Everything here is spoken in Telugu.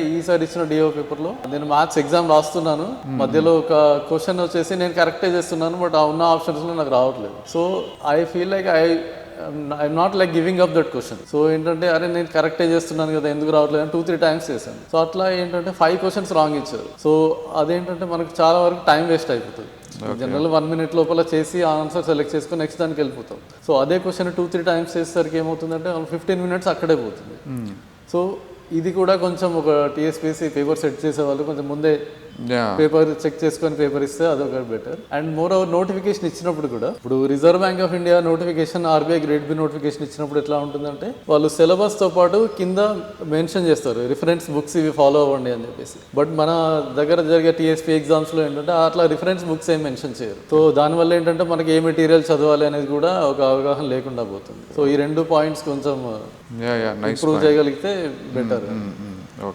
ఈసారి ఇచ్చిన డిఓ పేపర్లో నేను మ్యాథ్స్ ఎగ్జామ్ రాస్తున్నాను, మధ్యలో ఒక క్వశ్చన్ వచ్చేసి నేను కరెక్టే చేస్తున్నాను, బట్ ఆ ఉన్న ఆప్షన్స్లో నాకు రావట్లేదు. So I feel like I'm not like giving up that question. So ఏంటంటే అరే నేను కరెక్టే చేస్తున్నాను కదా, ఎందుకు రావట్లేదు అని 2-3 టైమ్స్ చేశాను. సో అట్లా ఏంటంటే 5 క్వశ్చన్స్ రాంగ్ ఇచ్చారు. సో అదేంటంటే మనకు చాలా వరకు టైం వేస్ట్ అయిపోతుంది. జనరల్ 1 minute లోపల చేసి ఆన్సర్ సెలెక్ట్ చేసుకుని నెక్స్ట్ దానికి వెళ్ళిపోతాం. సో అదే క్వశ్చన్ 2-3 టైమ్స్ చేసేసరికి ఏమవుతుందంటే 15 minutes అక్కడే పోతుంది. సో ఇది కూడా కొంచెం ఒక టీఎస్పీఎస్సీ పేపర్ సెట్ చేసే వాళ్ళు కొంచెం ముందే పేపర్ చెక్ చేసుకొని పేపర్ ఇస్తే అదొక better. And moreover notification ఇచ్చినప్పుడు కూడా, ఇప్పుడు Reserve Bank of India notification, RBI grade B notification ఇచ్చినప్పుడు ఎట్లా ఉంటుందంటే వాళ్ళు సిలబస్ తో పాటు కింద మెన్షన్ చేస్తారు రిఫరెన్స్ బుక్స్ ఇవి ఫాలో అవ్వండి అని చెప్పేసి. బట్ మన దగ్గర జరిగే టీఎస్పీ ఎగ్జామ్స్ లో ఏంటంటే అట్లా రిఫరెన్స్ బుక్స్ ఏం మెన్షన్ చేయరు. సో దానివల్ల ఏంటంటే మనకి ఏ మెటీరియల్ చదవాలి అనేది కూడా ఒక అవగాహన లేకుండా పోతుంది. సో ఈ 2 పాయింట్స్ కొంచెం ఇంప్రూవ్ చేయగలిగితే బెటర్.